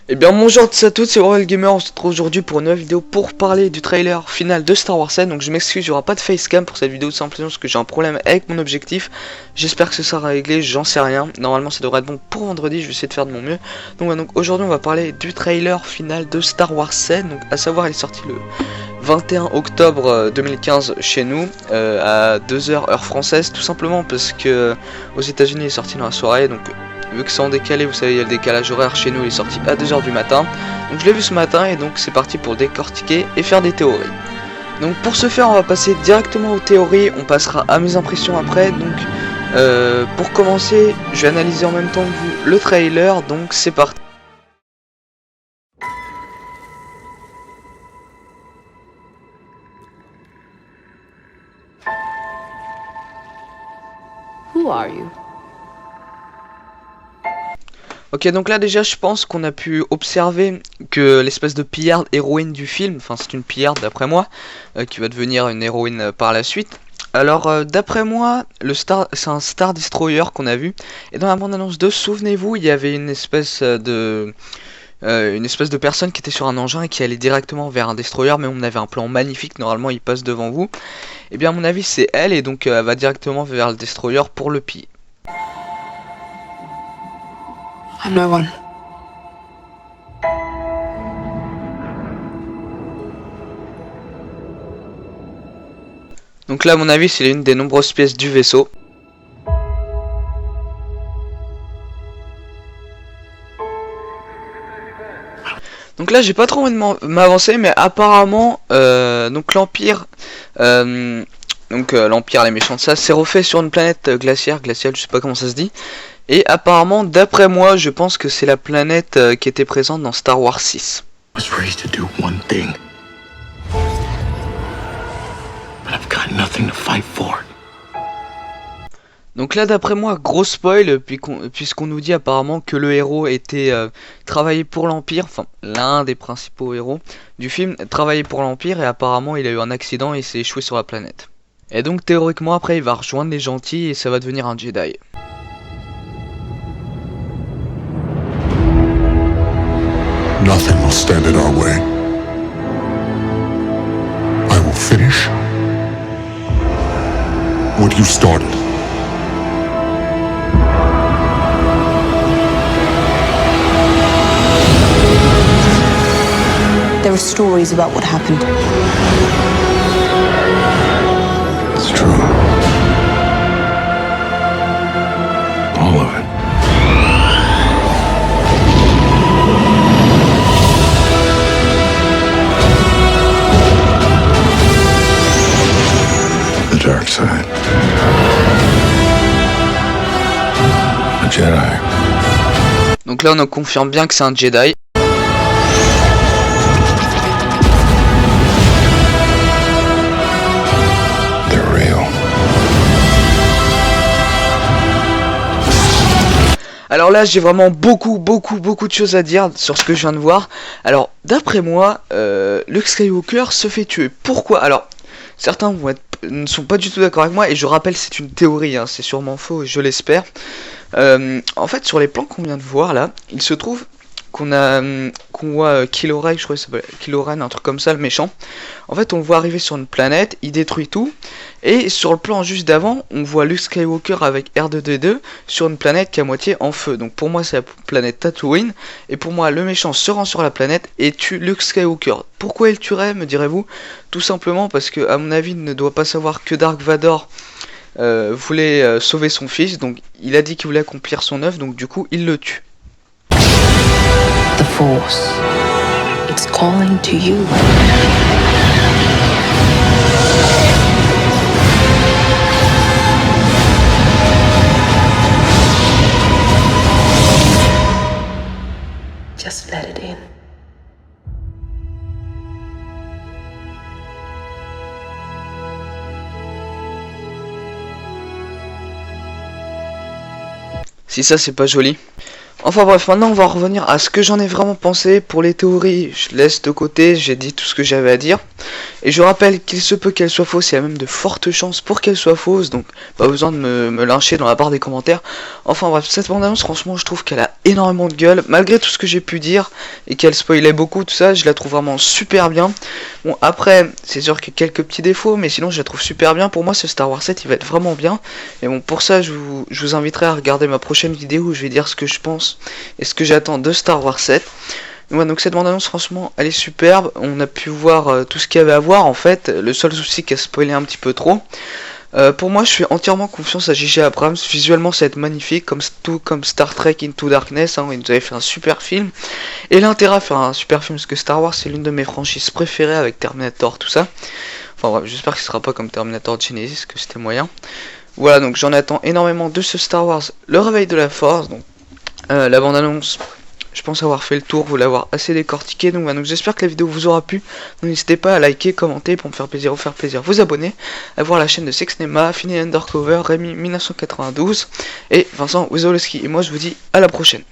Eh bien bonjour à tous, c'est Royal Gamer, on se retrouve aujourd'hui pour une nouvelle vidéo pour parler du trailer final de Star Wars 7. Donc je m'excuse, il n'y aura pas de facecam pour cette vidéo tout simplement parce que j'ai un problème avec mon objectif. J'espère que ce sera réglé, j'en sais rien. Normalement ça devrait être bon pour vendredi, je vais essayer de faire de mon mieux. Donc aujourd'hui on va parler du trailer final de Star Wars 7. Donc à savoir il est sorti le 21 octobre 2015 chez nous à 2h heure française, tout simplement parce que aux États-Unis il est sorti dans la soirée. Donc vu que c'est en décalé, vous savez, il y a le décalage horaire chez nous, il est sorti à 2h du matin. Donc je l'ai vu ce matin et donc c'est parti pour décortiquer et faire des théories. Donc pour ce faire, on va passer directement aux théories, on passera à mes impressions après. Donc pour commencer, je vais analyser en même temps que vous le trailer, donc c'est parti. Who are you? Ok, donc là déjà je pense qu'on a pu observer que l'espèce de pillarde héroïne du film, enfin c'est une pillarde d'après moi, qui va devenir une héroïne par la suite. Alors d'après moi, c'est un Star Destroyer qu'on a vu, et dans la bande-annonce 2, souvenez-vous, il y avait une espèce de personne qui était sur un engin et qui allait directement vers un destroyer, mais on avait un plan magnifique, normalement il passe devant vous. Et bien à mon avis c'est elle, et donc elle va directement vers le destroyer pour le piller. I'm no one. Donc là à mon avis c'est l'une des nombreuses pièces du vaisseau. Donc là j'ai pas trop envie de m'avancer, mais apparemment donc l'Empire l'Empire, les méchants de ça, c'est refait sur une planète glaciaire, je sais pas comment ça se dit. Et apparemment, d'après moi, je pense que c'est la planète qui était présente dans Star Wars 6. Donc là, d'après moi, gros spoil, puisqu'on nous dit apparemment que le héros était travaillé pour l'Empire, enfin l'un des principaux héros du film, travaillait pour l'Empire, et apparemment il a eu un accident et il s'est échoué sur la planète. Et donc théoriquement, après il va rejoindre les gentils et ça va devenir un Jedi. Nothing will stand in our way. I will finish what you started. There are stories about what happened. It's true. All of it. The dark side. A Jedi. Donc là on nous confirme bien que c'est un Jedi. They're real. Alors là j'ai vraiment beaucoup de choses à dire sur ce que je viens de voir. Alors d'après moi, Luke Skywalker se fait tuer. Pourquoi? Alors certains ne sont pas du tout d'accord avec moi, et je rappelle c'est une théorie, hein, c'est sûrement faux, je l'espère. En fait sur les plans qu'on vient de voir là, il se trouve qu'on voit Kylo Ren, je crois que ça s'appelle Kylo Ren, un truc comme ça, le méchant. En fait on le voit arriver sur une planète, il détruit tout, et sur le plan juste d'avant on voit Luke Skywalker avec R2D2 sur une planète qui est à moitié en feu. Donc pour moi c'est la planète Tatooine, et pour moi le méchant se rend sur la planète et tue Luke Skywalker. Pourquoi il tuerait, me direz-vous? Tout simplement parce que à mon avis il ne doit pas savoir que Dark Vador voulait sauver son fils, donc il a dit qu'il voulait accomplir son œuvre, donc du coup il le tue. The Force. It's calling to you. Just let it in. Si ça c'est pas joli. Enfin bref, maintenant on va revenir à ce que j'en ai vraiment pensé. Pour les théories, je laisse de côté, j'ai dit tout ce que j'avais à dire. Et je rappelle qu'il se peut qu'elle soit fausse, il y a même de fortes chances pour qu'elle soit fausse, donc pas besoin de me lyncher dans la barre des commentaires. Enfin bref, cette bande-annonce, franchement, je trouve qu'elle a énormément de gueule, malgré tout ce que j'ai pu dire, et qu'elle spoilait beaucoup, tout ça, je la trouve vraiment super bien. Bon, après, c'est sûr qu'il y a quelques petits défauts, mais sinon je la trouve super bien. Pour moi, ce Star Wars 7, il va être vraiment bien. Et bon, pour ça, je vous inviterai à regarder ma prochaine vidéo où je vais dire ce que je pense et ce que j'attends de Star Wars 7. Ouais, donc cette bande-annonce, franchement, elle est superbe. On a pu voir tout ce qu'il y avait à voir, en fait. Le seul souci qu'elle spoilait un petit peu trop. Pour moi, je fais entièrement confiance à J.J. Abrams. Visuellement, ça va être magnifique, tout comme Star Trek Into Darkness. Hein, il nous avait fait un super film. Et l'intérêt à faire un super film, parce que Star Wars, c'est l'une de mes franchises préférées avec Terminator, tout ça. Enfin, bref, j'espère que ce sera pas comme Terminator Genesis, que c'était moyen. Voilà, donc j'en attends énormément de ce Star Wars, le réveil de la force. Donc, la bande-annonce, je pense avoir fait le tour, vous l'avoir assez décortiqué. Donc, voilà, donc j'espère que la vidéo vous aura plu. N'hésitez pas à liker, commenter pour me faire plaisir, vous abonner, à voir la chaîne de Sexnema, Fini Undercover, Rémi 1992 et Vincent Wozolowski. Et moi je vous dis à la prochaine.